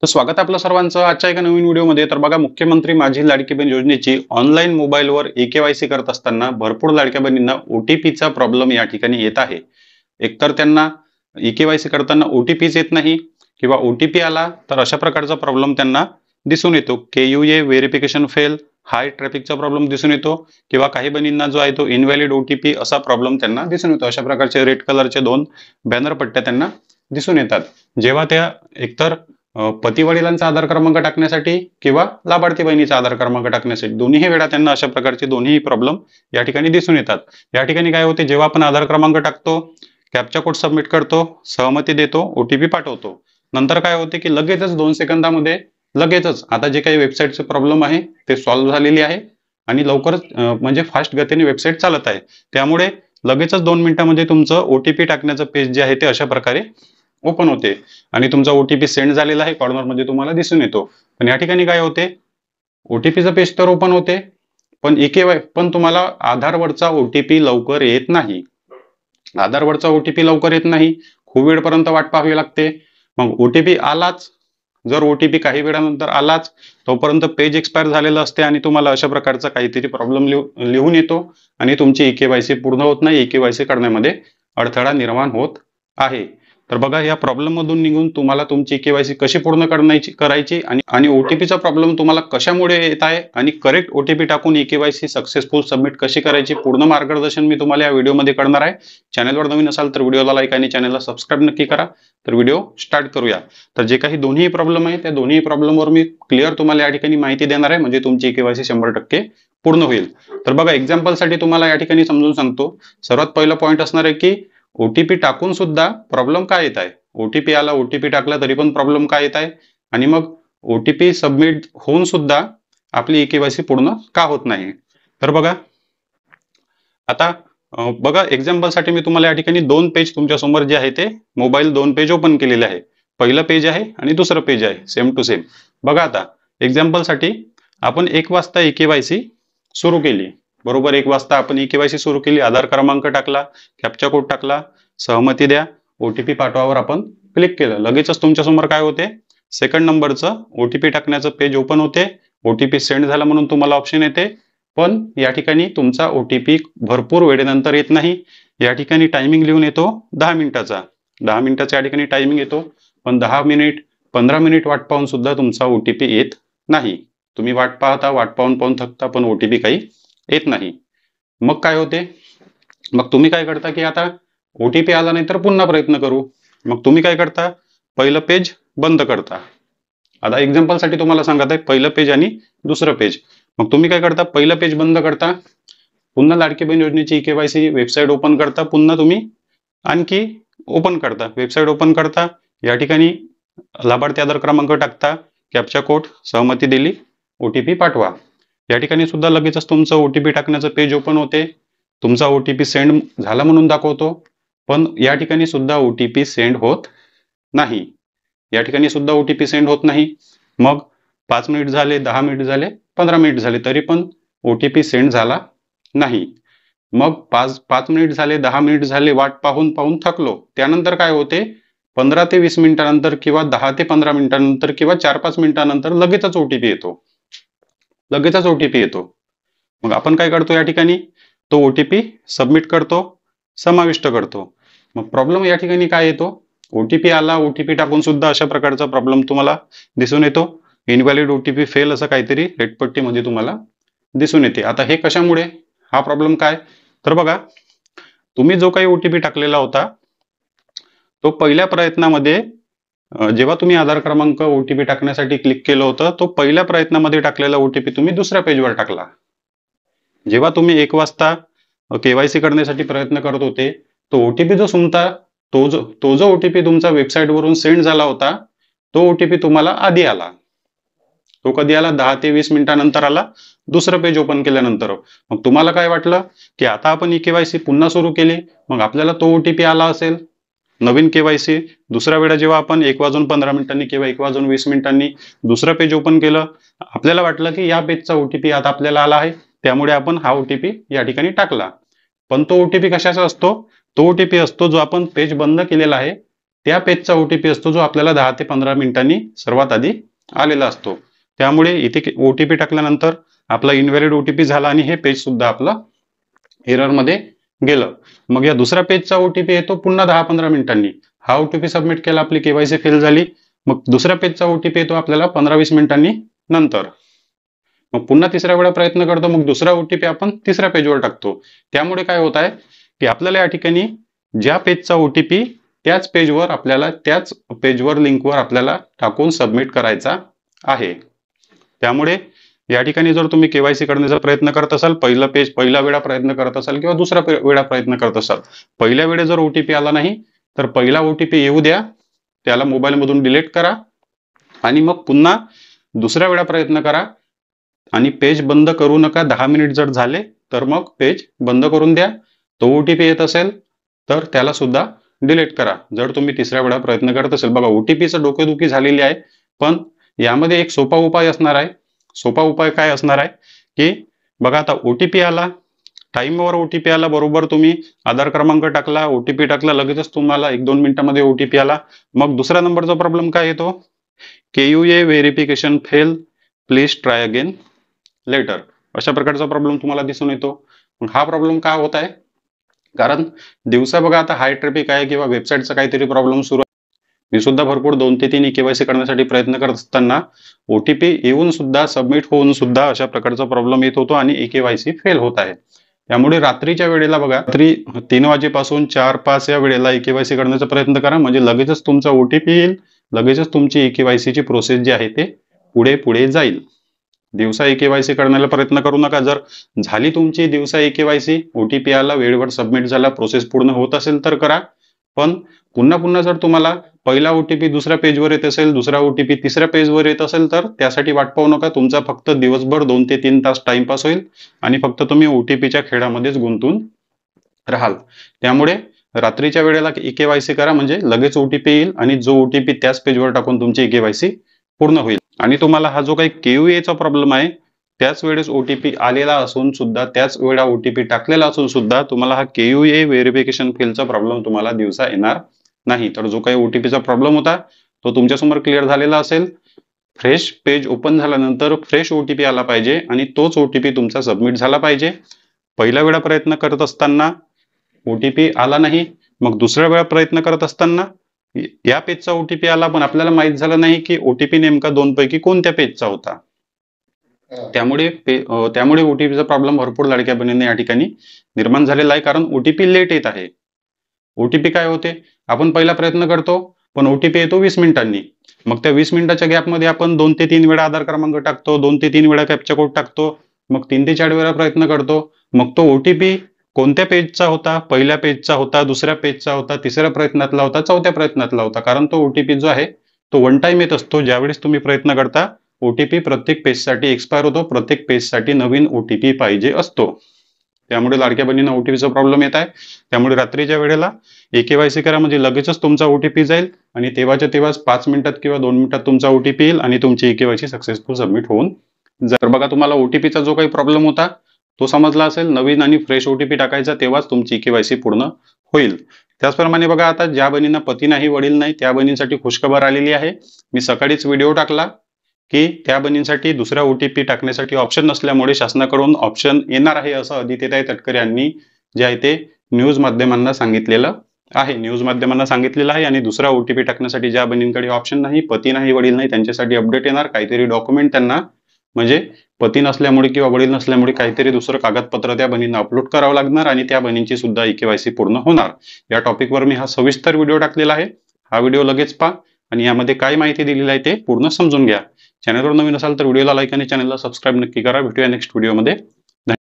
तर स्वागत आहे आपलं सर्वांचं आजच्या एका नवीन व्हिडिओमध्ये। तर बघा, मुख्यमंत्री माझी लाडकी बहीण योजनेची ऑनलाईन मोबाईलवर ई-के-वाय-सी करत असताना भरपूर लाडक्या बहिणींना ओटीपीचा प्रॉब्लेम या ठिकाणी येत आहे। एकतर त्यांना ई-के-वाय-सी करताना ओटीपीच येत नाही किंवा ओटीपी आला तर अशा प्रकारचा प्रॉब्लेम त्यांना दिसून येतो। के-यू-ए व्हेरिफिकेशन फेल, हाय ट्रॅफिकचा प्रॉब्लेम दिसून येतो किंवा काही बहिणींना जो आहे तो इनव्हॅलिड ओटीपी असा प्रॉब्लेम त्यांना दिसून येतो। अशा प्रकारचे रेड कलरचे दोन बॅनर पट्ट्या त्यांना दिसून येतात जेव्हा त्या एकतर पती वडिलांचा आधार क्रमांक टाकण्यासाठी किंवा लाभार्थी बहिणीचा आधार क्रमांक टाकण्यासाठी दोन्ही वेळा त्यांना अशा प्रकारचे दोन्ही प्रॉब्लेम या ठिकाणी दिसून येतात। या ठिकाणी काय होते, जेव्हा आपण आधार क्रमांक टाकतो, कॅप्चा कोड सबमिट करतो, सहमती देतो, ओटीपी पाठवतो, नंतर काय होते की लगेचच 2 सेकंदामध्ये लगेचच आता जे काही वेबसाईटचे प्रॉब्लेम आहे ते सॉल्व्ह झालेली आहे आणि लवकरच म्हणजे फास्ट गतीने वेबसाईट चालत आहे। त्यामुळे लगेचच 2 मिनिटांमध्ये तुमचं ओटीपी टाकण्याचं पेज जे आहे ते अशा प्रकारे ओपन होते आणि तुमचा ओटीपी सेंड झालेला आहे कॉर्नर मध्ये तुम्हाला दिसून येतो। पण या ठिकाणी काय होते, ओटीपीचं पेज तर ओपन होते पण तुम्हाला आधारवरचा ओटीपी लवकर येत नाही। आधारवरचा ओटीपी लवकर येत नाही, खूप वेळपर्यंत वाट पाहावी लागते। मग ओटीपी आलाच, जर ओटीपी काही वेळानंतर आलाच तोपर्यंत पेज एक्सपायर झालेलं असते आणि तुम्हाला अशा प्रकारचा काहीतरी प्रॉब्लेम लिहून येतो आणि तुमची ई-के-वाय-सी पूर्ण होत नाही, ई-के-वाय-सी करण्यामध्ये अडथळा निर्माण होत आहे। तर बघा, या प्रॉब्लेम मधून निघून तुम्हाला तुमची के-वाय-सी कशी पूर्ण करायची आणि ओटीपीचा प्रॉब्लेम तुम्हाला कशामुळे येत आहे आणि करेक्ट ओटीपी टाकून ई-के-वाय-सी सक्सेसफुल सबमिट कशी करायची पूर्ण मार्गदर्शन मी तुम्हाला या व्हिडिओमध्ये करणार आहे। चॅनलवर नवीन असाल तर व्हिडिओला लाईक आणि चॅनलला सबस्क्राईब नक्की करा। तर व्हिडिओ स्टार्ट करूया। तर जे काही दोन्ही प्रॉब्लेम आहे त्या दोन्ही प्रॉब्लेमवर मी क्लिअर तुम्हाला या ठिकाणी माहिती देणार आहे, म्हणजे तुमची के-वाय-सी 100% पूर्ण होईल। तर बघा, एक्झाम्पल साठी तुम्हाला या ठिकाणी समजून सांगतो। सर्वात पहिला पॉईंट असणार आहे की ओटीपी टाकून सुद्धा प्रॉब्लेम काय येत आहे, ओटीपी आला, ओटीपी टाकला तरी पण प्रॉब्लेम काय येत आहे आणि मग ओटीपी सबमिट होऊन सुद्धा आपली ई-के-वाय-सी पूर्ण का होत नाही। तर बघा, आता बघा, एक्झाम्पल साठी मी तुम्हाला या ठिकाणी 2 पेज तुमच्या समोर जे आहे ते मोबाईल 2 पेज ओपन केलेले आहे। पहिलं पेज आहे आणि दुसरं पेज आहे, सेम टू सेम। बघा, आता एक्झाम्पल साठी आपण 1 वाजता ई-के-वाय-सी सुरू केली, बरोबर 1 वाजता आपण ई-के-वाय-सी सुरू केली, आधार क्रमांक टाकला, कॅप्चा कोड टाकला, सहमती द्या, ओटीपी पाठवावर आपण क्लिक केलं, लगेचच तुमच्या समोर काय होते, सेकंड नंबरचं ओटीपी टाकण्याचं पेज ओपन होते। ओटीपी सेंड झाला म्हणून तुम्हाला ऑप्शन येते, पण या ठिकाणी तुमचा ओटीपी भरपूर वेळेनंतर येत नाही। या ठिकाणी टायमिंग लिहून येतो 10 मिनिटाचा, 10 मिनिटाचा या ठिकाणी टायमिंग येतो, पण 10 मिनिट 15 मिनिट वाट पाहून सुद्धा तुमचा ओटीपी येत नाही। तुम्ही वाट पाहता, वाट पाहून थकता, पण ओटीपी काही येत नाही। मग काय होते, मग तुम्ही काय करता की आता ओटीपी आला नाही तर पुन्हा प्रयत्न करू, मग तुम्ही काय करता, पहिलं पेज बंद करता। आता एक्झाम्पल साठी तुम्हाला सांगत आहे, पहिलं पेज आणि दुसरं पेज। मग तुम्ही काय करता, पहिलं पेज बंद करता, पुन्हा लाडकी बहीण योजनेची ई-के-वाय-सी वेबसाईट ओपन करता, पुन्हा तुम्ही आणखी ओपन करता, वेबसाईट ओपन करता, या ठिकाणी लाभार्थी आधार क्रमांक टाकता, कॅप्चा कोड, सहमती दिली, ओटीपी पाठवा। या ठिकाणी सुद्धा लगेचच तुमचं ओटीपी टाकण्याचं पेज ओपन होते, तुमचा ओटीपी सेंड झाला म्हणून दाखवतो, पण या ठिकाणी सुद्धा ओटीपी सेंड होत नाही। या ठिकाणी सुद्धा ओटीपी सेंड होत नाही। मग 5 मिनिट झाले, 10 मिनिट झाले, 15 मिनिट झाले, तरी पण ओटीपी सेंड झाला नाही। मग 5 मिनिट झाले, 10 मिनिट झाले, वाट पाहून थकलो, त्यानंतर काय होते, 15 ते 20 मिनिटांनंतर किंवा 10 ते 15 मिनिटांनंतर किंवा 4-5 मिनिटांनंतर लगेचच ओटीपी येतो, लगेचच ओटीपी येतो। मग आपण काय करतो, या ठिकाणी तो ओटीपी सबमिट करतो, समाविष्ट करतो। मग प्रॉब्लेम या ठिकाणी काय येतो, ओटीपी आला, ओटीपी टाकून सुद्धा अशा प्रकारचा प्रॉब्लेम तुम्हाला दिसून येतो, इनव्हॅलिड ओटीपी फेल असं काहीतरी रेटपट्टीमध्ये तुम्हाला दिसून येते। आता हे कशामुळे, हा प्रॉब्लेम काय, तर बघा, तुम्ही जो काही ओटीपी टाकलेला होता तो पहिल्या प्रयत्नामध्ये जेव्हा तुम्ही आधार क्रमांक ओटीपी टाकण्यासाठी क्लिक केलं होतं, तो पहिल्या प्रयत्नामध्ये टाकलेला ओटीपी तुम्ही दुसऱ्या पेजवर टाकला। जेव्हा तुम्ही 1 वाजता के-वाय-सी करण्यासाठी प्रयत्न करत होते, तो ओटीपी जो तुमचा तो जो ओटीपी तुमचा वेबसाईट वरून सेंड झाला होता, तो ओटीपी तुम्हाला आधी आला। तो कधी आला, 10 ते 20 मिनिटांनंतर आला, दुसरं पेज ओपन केल्यानंतर। मग तुम्हाला काय वाटलं की आता आपण ई-के-वाय-सी पुन्हा सुरू केली, मग आपल्याला तो ओटीपी आला असेल, नवीन के-वाय-सी दुसऱ्या वेळा जेव्हा आपण 1:15 किंवा 1:20 दुसरं पेज ओपन केलं, आपल्याला वाटलं की या पेजचा ओटीपी आता आपल्याला आला आहे, त्यामुळे आपण हा ओटीपी या ठिकाणी टाकला। पण तो ओटीपी कशाचा असतो, तो ओटीपी असतो जो आपण पेज बंद केलेला आहे त्या पेजचा ओटीपी असतो जो आपल्याला 10 ते 15 मिनिटांनी सर्वात आधी आलेला असतो. त्यामुळे इथे ओटीपी टाकल्यानंतर आपला इनव्हॅलिड ओटीपी झाला आणि हे पेज सुद्धा आपलं एरर मध्ये गेलं. मग या दुसऱ्या पेजचा ओटीपी येतो पुन्हा 10-15 मिनिटांनी. हा ओटीपी सबमिट केला, आपली केवायसी फेल झाली. मग दुसऱ्या पेजचा ओटीपी येतो आपल्याला 15-20 मिनिटांनी नंतर. मग पुन्हा तिसऱ्या वेळा प्रयत्न करतो, मग दुसरा ओटीपी आपण तिसऱ्या पेजवर टाकतो. त्यामुळे काय होत आहे की आपल्याला या ठिकाणी ज्या पेजचा ओटीपी त्याच पेजवर लिंकवर आपल्याला टाकून सबमिट करायचा आहे. त्यामुळे या ठिकाणी जर तुम्ही केवायसी करण्याचा प्रयत्न करत असाल, पहिला वेळा प्रयत्न करत असाल किंवा दुसरा वेळा प्रयत्न करत असाल, पहिल्या वेळेस जर ओटीपी आला नाही तर पहिला ओटीपी येऊ द्या, त्याला मोबाईल मधून डिलीट करा आणि मग पुन्हा दुसऱ्या वेळा प्रयत्न करा आणि पेज बंद करू नका. 10 मिनिट जर झाले तर मग पेज बंद करून द्या. तो ओटीपी येत असेल तर त्याला सुद्धा डिलीट करा जर तुम्ही तिसऱ्या वेळा प्रयत्न करत असेल. बघा, ओटीपीचं डोकेदुखी झालेली आहे, पण यामध्ये एक सोपा उपाय असणार आहे. सोपा उपाय काय असणार आहे की बघा, आता ओटीपी आला, टाइमवर ओटीपी आला, बरोबर तुम्ही आधार क्रमांक टाकला, ओटीपी टाकला, लगेचच तुम्हाला 1-2 मिनिटांमध्ये ओटीपी आला. मग दुसऱ्या नंबरचा प्रॉब्लेम काय येतो, KUA verification fail, please try again later, अशा प्रकारचा प्रॉब्लेम तुम्हाला दिसून येतो. मग हा प्रॉब्लेम का होत आहे, कारण दिवसा बघा आता हाय ट्रॅफिक आहे किंवा वेबसाईटचा काहीतरी प्रॉब्लेम सुरू आहे. मी सुद्धा भरपूर 2 ते 3 केवायसी करण्यासाठी प्रयत्न करत असताना ओटीपी येऊन सुद्धा, सबमिट होऊन सुद्धा अशा प्रकारचा प्रॉब्लेम येत होतो आणि केवायसी फेल होत आहे. त्यामुळे रात्रीच्या वेळेला बघा, रात्री 3 वाजेपासून 4-5 या वेळेला केवायसी करण्याचा प्रयत्न करा, म्हणजे लगेचच तुमचा ओटीपी येईल, लगेचच तुमची केवायसीची प्रोसेस जी आहे ते पुढे जाईल. दिवसा केवायसी करण्याला प्रयत्न करू नका. जर झाली तुमची दिवसा केवायसी, ओटीपी आला, वेळेवर सबमिट झाला, प्रोसेस पूर्ण होत असेल तर करा. पण पुन्हा जर तुम्हाला पहिला ओटीपी दुसऱ्या पेजवर येत असेल, दुसरा ओटीपी तिसऱ्या पेजवर येत असेल तर त्यासाठी वाट पाहू नका. तुमचा फक्त दिवसभर 2 ते 3 तास टाइमपास होईल आणि फक्त तुम्ही ओटीपीच्या खेळामध्येच गुंतून राहाल. त्यामुळे रात्रीच्या वेळेला केवायसी करा, म्हणजे लगेच ओटीपी येईल आणि जो ओटीपी त्याच पेजवर टाकून तुमची केवायसी पूर्ण होईल. आणि तुम्हाला हा जो काही KUA चा प्रॉब्लेम आहे, त्याच वेळेस ओटीपी आलेला असून सुद्धा, त्याच वेळा ओटीपी टाकलेला असून सुद्धा तुम्हाला हा KUA व्हेरिफिकेशन फेलचा प्रॉब्लेम तुम्हाला दिवसा येणार नाही. तर जो काही ओटीपीचा प्रॉब्लेम होता तो तुमच्यासमोर क्लिअर झालेला असेल. फ्रेश पेज ओपन झाल्यानंतर फ्रेश ओटीपी आला पाहिजे आणि तोच ओटीपी तुमचा सबमिट झाला पाहिजे. पहिल्या वेळा प्रयत्न करत असताना ओटीपी आला नाही, मग दुसऱ्या वेळा प्रयत्न करत असताना या पेजचा ओटीपी आला, पण आपल्याला माहित झालं नाही की ओटीपी नेमका 2 पैकी कोणत्या पेजचा होता. त्यामुळे ओटीपीचा प्रॉब्लेम भरपूर लाडक्या बहिणींना या ठिकाणी निर्माण झालेला आहे, कारण ओटीपी लेट येत आहे. ओटीपी काय होते, आपण पहिला प्रयत्न करतो पण ओटीपी येतो 20 मिनिटांनी. मग त्या 20 मिनिटाच्या गॅपमध्ये आपण 2 ते 3 वेळा आधार क्रमांक टाकतो, 2 ते 3 वेळा कॅप्चा कोड टाकतो, मग 3 ते 4 वेळा प्रयत्न करतो. मग तो ओटीपी कोणत्या पेजचा होता, पहिल्या पेजचा होता, दुसऱ्या पेजचा होता, तिसऱ्या प्रयत्नातला होता, चौथ्या प्रयत्नातला होता. कारण तो ओटीपी जो आहे तो वन टाइम येत असतो. ज्यावेळेस तुम्ही प्रयत्न करता ओटीपी प्रत्येक पेजसाठी एक्सपायर होतो, प्रत्येक पेजसाठी नवीन ओटीपी पाहिजे असतो. त्यामुळे लाडक्या बहिणींना ओटीपीचा प्रॉब्लेम येत आहे. त्यामुळे रात्रीच्या वेळेला केवायसी करा, म्हणजे लगेचच तुमचा ओटीपी जाईल आणि तेव्हाच्या तेव्हाच 5 मिनिटात किंवा 2 मिनिटात तुमचा ओटीपी येईल आणि तुमची केवायसी सक्सेसफुल सबमिट होऊन जर बघा, तुम्हाला ओटीपीचा जो काही प्रॉब्लेम होता तो समजला असेल. नवीन आणि फ्रेश ओटीपी टाकायचा, तेव्हाच तुमची केवायसी पूर्ण होईल. त्याचप्रमाणे बघा, आता ज्या बहिणींना पती नाही, वडील नाही, त्या बहिणींसाठी खुशखबर आलेली आहे. मी सकाळीच व्हिडिओ टाकला की त्या बहिणींसाठी दुसऱ्या ओटीपी टाकण्यासाठी ऑप्शन नसल्यामुळे शासनाकडून ऑप्शन येणार आहे, असं आदित्यताई तटकरे यांनी जे आहे ते न्यूज माध्यमांना सांगितलेलं आहे. आणि दुसरा ओटीपी टाकण्यासाठी ज्या बहिणींकडे ऑप्शन नाही, पती नाही, वडील नाही, त्यांच्यासाठी अपडेट येणार. काहीतरी डॉक्युमेंट त्यांना, म्हणजे पती नसल्यामुळे किंवा वडील नसल्यामुळे काहीतरी दुसरं कागदपत्र त्या बहिणींना अपलोड करावं लागणार आणि त्या बहिणींची सुद्धा केवायसी पूर्ण होणार. या टॉपिकवर मी हा सविस्तर व्हिडिओ टाकलेला आहे. हा व्हिडिओ लगेच पहा आणि यामध्ये काय माहिती दिलेली आहे ते पूर्ण समजून घ्या. चॅनलवर नवीन असाल तर व्हिडिओला लाईक आणि चॅनलला सबस्क्राईब नक्की करा. भेटूया नेक्स्ट व्हिडिओमध्ये.